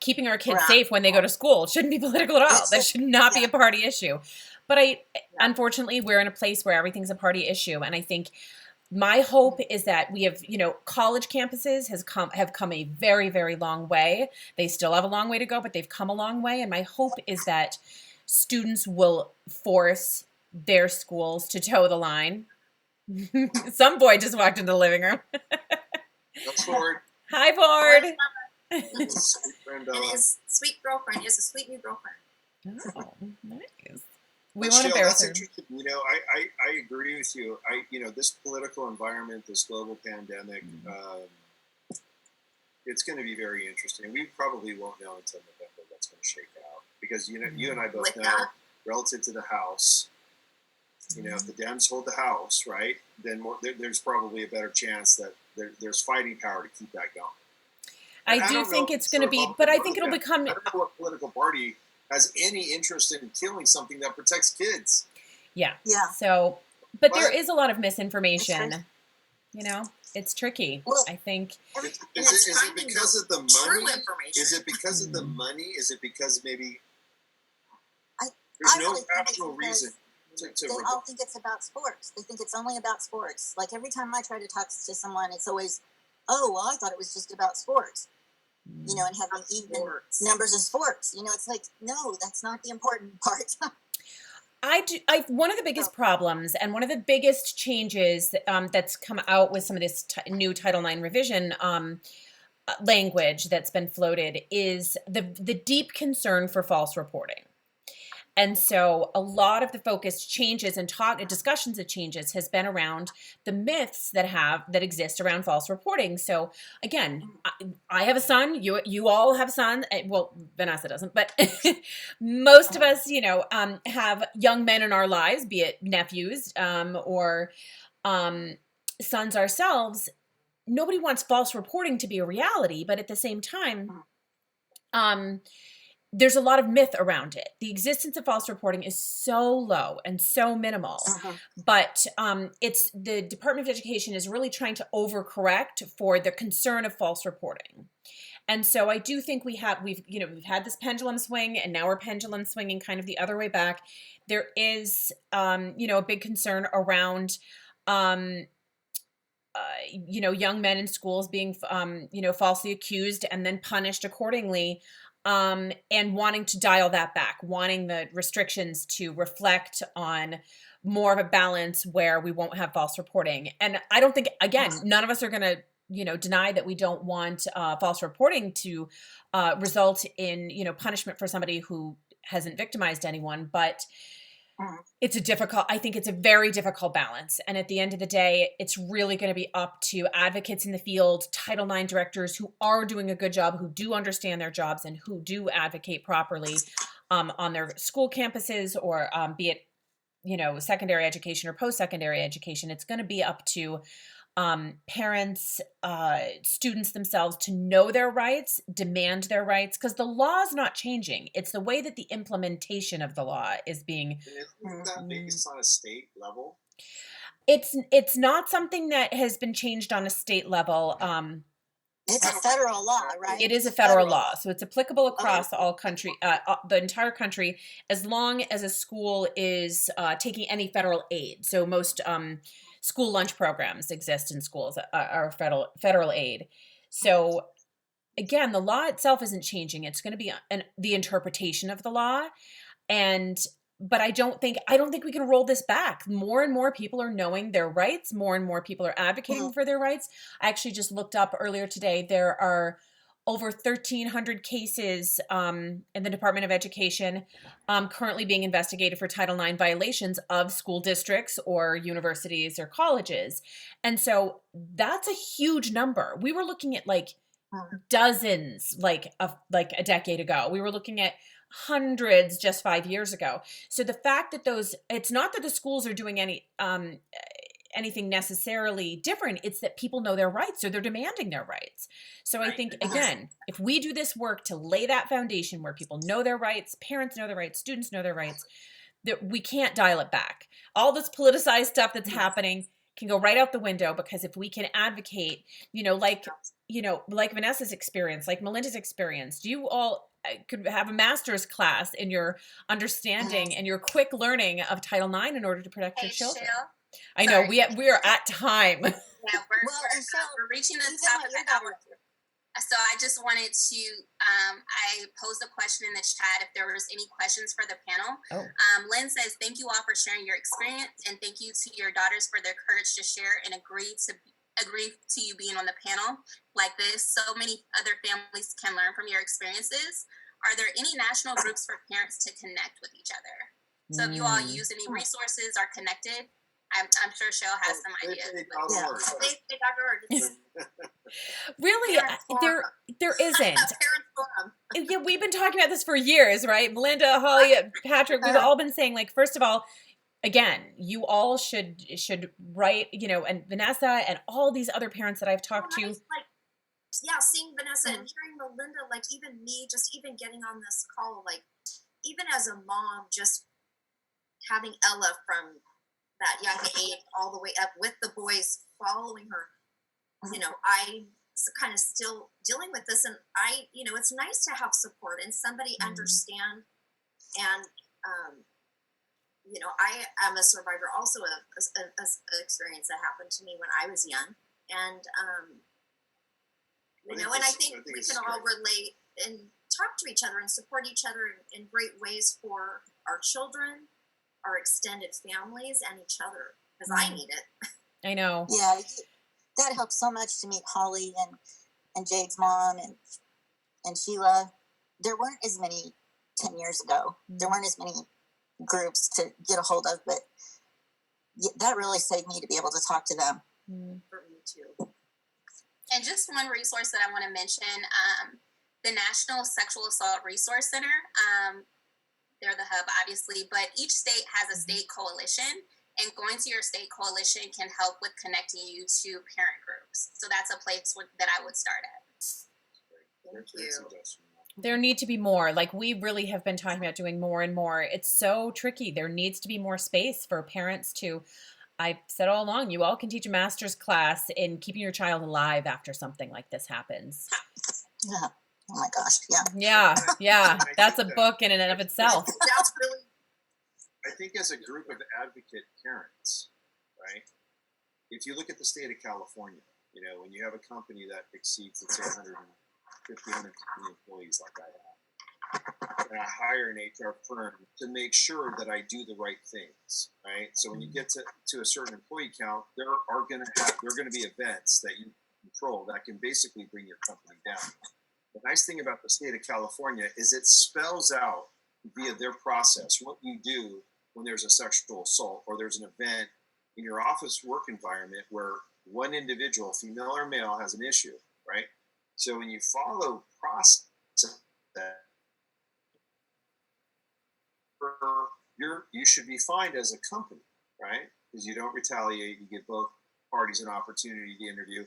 keeping our kids Right. safe when they go to school shouldn't be political at all. That should not be a party issue. But unfortunately, we're in a place where everything's a party issue. And I think my hope is that we have, college campuses have come a very, very long way. They still have a long way to go, but they've come a long way. And my hope is that students will force their schools to toe the line. Some boy just walked into the living room. That's Ford. Hi, Ford. Sweet friend, And his sweet girlfriend is a sweet new girlfriend. Oh, nice. We But won't Sheila, embarrass that's her. interesting. I agree with you. This political environment, this global pandemic, it's going to be very interesting. We probably won't know until November what's going to shake out because you and I both With know that. relative to the House. If the Dems hold the House, right, then there's probably a better chance that there's fighting power to keep that going. I And do don't think know it's going to for be, Republican but I vote think it'll yet. become, I don't know what political party has any interest in killing something that protects kids. yeah. Yeah. So, but there What? is a lot of misinformation. It's It's tricky. Well, I think. Is it's it finding because the of the true money? information. Is it because of the money? Is it because maybe I there's no really think it's actual because reason to they all think it's about sports. They think it's only about sports. Like every time I try to talk to someone, it's always, oh, well, I thought it was just about sports. And having even Sports. numbers of sports. It's like, no, that's not the important part. One of the biggest problems and one of the biggest changes that's come out with some of this new Title IX revision language that's been floated is the deep concern for false reporting. And so a lot of the focus changes and discussions of changes has been around the myths that exist around false reporting. So again, I have a son, you all have sons. Well, Venissa doesn't, but most of us, have young men in our lives, be it nephews or sons ourselves. Nobody wants false reporting to be a reality, but at the same time, there's a lot of myth around it. The existence of false reporting is so low and so minimal, but it's the Department of Education is really trying to overcorrect for the concern of false reporting. And so I do think we've had this pendulum swing, and now we're pendulum swinging kind of the other way back. There is, a big concern around, young men in schools being, falsely accused and then punished accordingly. And wanting to dial that back, wanting the restrictions to reflect on more of a balance where we won't have false reporting. And I don't think, again, none of us are going to, deny that we don't want false reporting to result in, punishment for somebody who hasn't victimized anyone. But I think it's a very difficult balance. And at the end of the day, it's really going to be up to advocates in the field, Title IX directors who are doing a good job, who do understand their jobs and who do advocate properly on their school campuses or be it, secondary education or post-secondary education. It's going to be up to parents, students themselves to know their rights, demand their rights, because the law is not changing. It's the way that the implementation of the law is being. Isn't that based on a state level? It's not something that has been changed on a state level. It's a federal law, right? It is a federal law, so it's applicable across all country, the entire country, as long as a school is taking any federal aid. So most school lunch programs exist in schools are federal aid. So again, the law itself isn't changing. It's going to be the interpretation of the law, but I don't think we can roll this back. More and more people are knowing their rights. More and more people are advocating for their rights. I actually just looked up earlier today. There are over 1,300 cases in the Department of Education currently being investigated for Title IX violations of school districts or universities or colleges. And so that's a huge number. We were looking at dozens like a decade ago. We were looking at hundreds just 5 years ago. So the fact that it's not that the schools are doing anything necessarily different. It's that people know their rights, so they're demanding their rights. So I think, again, if we do this work to lay that foundation where people know their rights, parents know their rights, students know their rights, that we can't dial it back. All this politicized stuff that's happening, can go right out the window, because if we can advocate, like Venessa's experience, like Melinda's experience, you all could have a master's class in your understanding and your quick learning of Title IX in order to protect your children. Shell. I know we are at time. Yeah, and so we're reaching the even top when of the your daughter- hour. So I just wanted to, I posed a question in the chat if there was any questions for the panel. Oh. Lynn says, thank you all for sharing your experience, and thank you to your daughters for their courage to share and agree to you being on the panel like this. So many other families can learn from your experiences. Are there any national groups for parents to connect with each other? So if you all use any resources, are connected, I'm sure Cheryl has some ideas. Really, there isn't. Parents forum. Yeah, we've been talking about this for years, right? Melinda, Holly, Patrick, we've all been saying, like, first of all, again, you all should write, and Venessa and all these other parents that I've talked to. Seeing Venessa and hearing Melinda, like even me, just even getting on this call, like even as a mom, just having Ella from that young age all the way up with the boys following her, I'm kind of still dealing with this, and it's nice to have support and somebody understand. And I am a survivor also of an experience that happened to me when I was young, and and I think we can all relate and talk to each other and support each other in great ways for our children, our extended families, and each other, because I need it. I know. Yeah, that helped so much to meet Holly and Jade's mom and Sheila. There weren't as many 10 years ago. There weren't as many groups to get a hold of, but that really saved me to be able to talk to them. For me too. And just one resource that I want to mention, the National Sexual Assault Resource Center. They're the hub, obviously, but each state has a state coalition, and going to your state coalition can help with connecting you to parent groups. So that's a place that I would start at. Thank you. There need to be more. Like, we really have been talking about doing more and more. It's so tricky. There needs to be more space for parents to, I've said all along, you all can teach a master's class in keeping your child alive after something like this happens. Yeah. Oh my gosh. Yeah. Yeah. That's a book in and of itself. That's really. I think as a group of advocate parents, right? If you look at the state of California, when you have a company that exceeds, let's say, 150 employees like I have, and I hire an HR firm to make sure that I do the right things, right? So when you get to a certain employee count, there are going to be events that you control that can basically bring your company down. The nice thing about the state of California is it spells out via their process what you do when there's a sexual assault or there's an event in your office work environment where one individual, female or male, has an issue, right? So when you follow process, you should be fined as a company, right? Because you don't retaliate, you give both parties an opportunity to interview.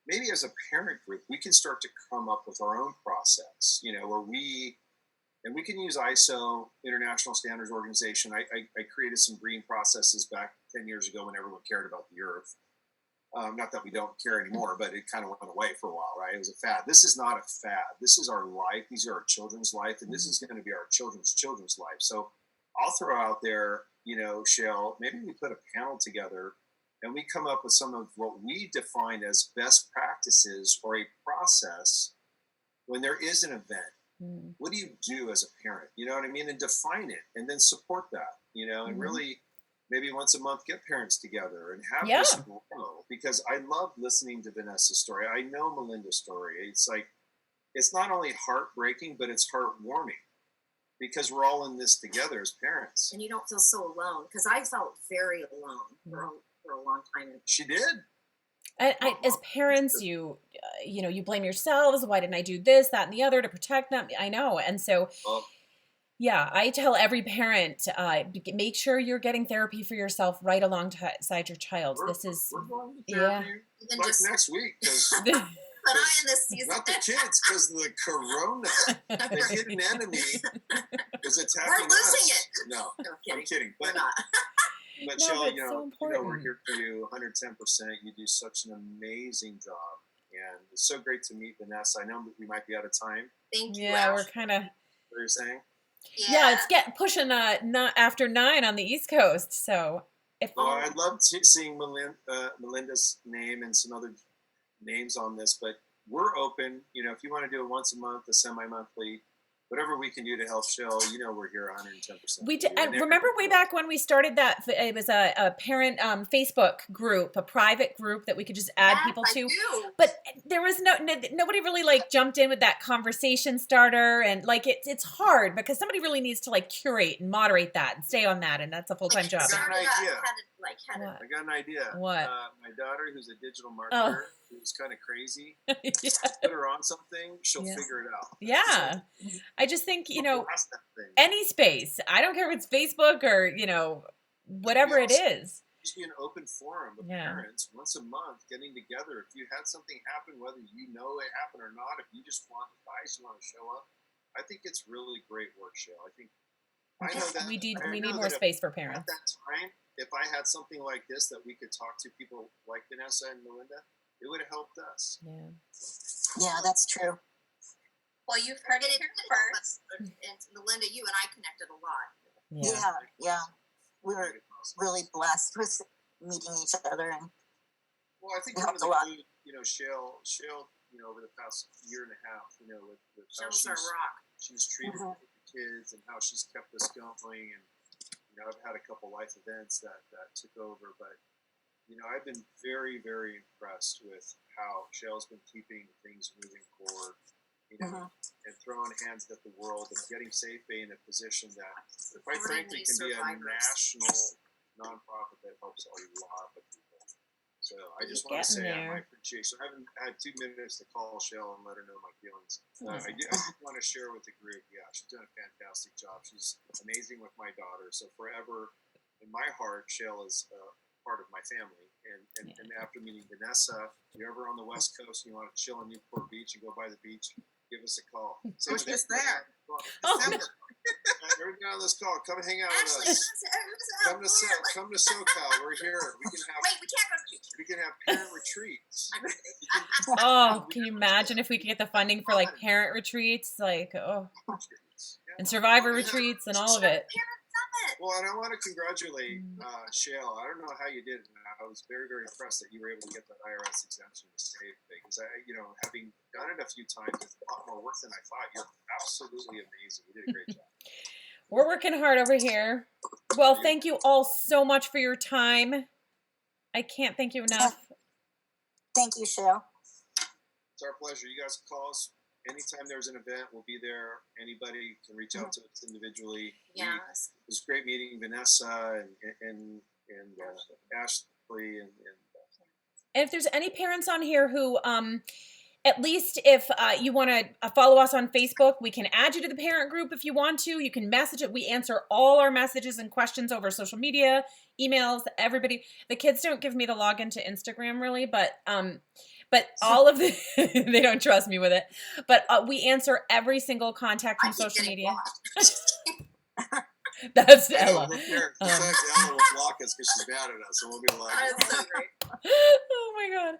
Maybe as a parent group, we can start to come up with our own process, where we can use ISO, International Standards Organization. I created some green processes back 10 years ago when everyone cared about the earth. Not that we don't care anymore, but it kind of went away for a while, right? It was a fad. This is not a fad. This is our life. These are our children's life, and this is going to be our children's life. So I'll throw out there, Shell, maybe we put a panel together and we come up with some of what we define as best practices or a process when there is an event. What do you do as a parent? You know what I mean? And define it and then support that, and really maybe once a month get parents together and have this grow. Because I love listening to Venessa's story. I know Melinda's story. It's like, it's not only heartbreaking, but it's heartwarming because we're all in this together as parents. And you don't feel so alone, because I felt very alone for a long time. She did. As parents, you blame yourselves. Why didn't I do this, that, and the other to protect them? I know. And so, I tell every parent, make sure you're getting therapy for yourself right alongside your child. We're going to therapy like next week. But I in this season. Not the kids, because the corona, the hidden enemy, is attacking us. We're losing it. No, I'm kidding. I'm kidding. We're But not. But No, Shell, but it's so we're important. here for you 110%. You do such an amazing job. And it's so great to meet Venissa. I know we might be out of time. Thank you, Yeah, we're Ash. kind of. What you're saying? Yeah, it's pushing not after 9 on the East Coast. So if Well, I'd love seeing Melinda's name and some other names on this, but we're open. If you want to do it once a month, a semi-monthly, whatever we can do to help Shell, we're here 110%. we did, and remember way back when we started that, it was a parent Facebook group, a private group that we could just add people to. But there was nobody really like jumped in with that conversation starter, and like it's hard because somebody really needs to like curate and moderate that and stay on that, and that's a full-time job. I got an idea. What? I got an idea. What? My daughter, who's a digital marketer, who's kind of crazy, put her on something, she'll figure it out. Yeah. I just think, any space. I don't care if it's Facebook or, whatever it is. Just be an open forum of parents once a month getting together. If you had something happen, whether it happened or not, if you just want advice, you want to show up, I think it's really great work, Shale. I know that we need more space for parents. At that time, if I had something like this that we could talk to people like Venissa and Melinda, it would have helped us. Yeah, that's true. Well, you've heard it here first. And Melinda, you and I connected a lot. Yeah. We were really blessed with meeting each other, and well, I think it one helped of a lot. Shale, over the past year and a half, with how Shale's our rock. she's treated the kids and how she's kept us going, and I've had a couple life events that took over, but I've been very, very impressed with how Shale's been keeping things moving forward, and throwing hands at the world and getting Safe Bay in a position that, quite frankly, can be a national nonprofit that helps a lot of people. So I just want to say my appreciation. I haven't had 2 minutes to call Shale and let her know my feelings. I do want to share with the group. Yeah, she's done a fantastic job. She's amazing with my daughter. So forever, in my heart, Shale is part of my family. And after meeting Venissa, if you're ever on the West Coast and you want to chill in Newport Beach and go by the beach, give us a call. Who's this there? Every down on this call, come hang out with us. Come to SoCal. We're here. We can have. Wait, we can't go to the beach. We can have parent retreats. Can you imagine if we could get the funding for like parent retreats, and survivor retreats and all of it? Well, and I want to congratulate Shale. I don't know how you did it. I was very, very impressed that you were able to get that IRS exemption to Safe Bay, because having done it a few times, it's a lot more work than I thought. You're absolutely amazing. You did a great job. We're working hard over here. Well, thank you all so much for your time. I can't thank you enough. Thank you, Shale. It's our pleasure. You guys call us anytime there's an event. We'll be there. Anybody can reach out to us individually. Yes. It was great meeting Venissa and Ashley and if there's any parents on here who at least if you want to follow us on Facebook, we can add you to the parent group if you want to. You can message it. We answer all our messages and questions over social media, emails, everybody. The kids don't give me the login to Instagram really, but all of the they don't trust me with it. But we answer every single contact from social media. That's Ella. Ella will block us because she's mad at us, and we'll be like, That's so great. Oh my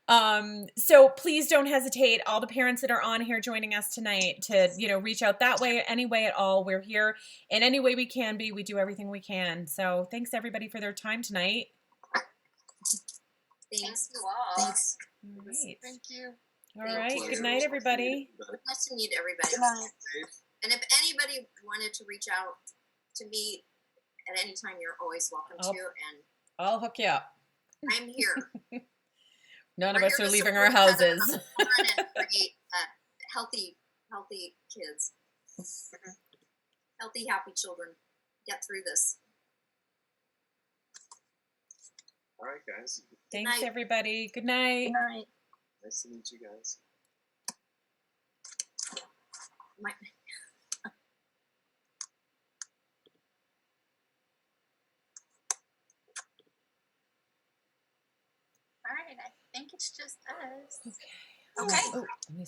God. So please don't hesitate, all the parents that are on here joining us tonight, to reach out that way, any way at all. We're here in any way we can be. We do everything we can. So thanks everybody for their time tonight. Thanks you all. Thanks. All right. Thank you. All right. Good night, everybody. Nice to meet everybody. Good night. And if anybody wanted to reach out to me at any time, you're always welcome to. And I'll hook you up. I'm here. None of us are leaving our houses. And create healthy kids, healthy, happy children. Get through this. all right, guys. Thanks, everybody. Good night. Good night. Nice to meet you guys. All right, I think it's just us. Okay. Okay. Oh, let me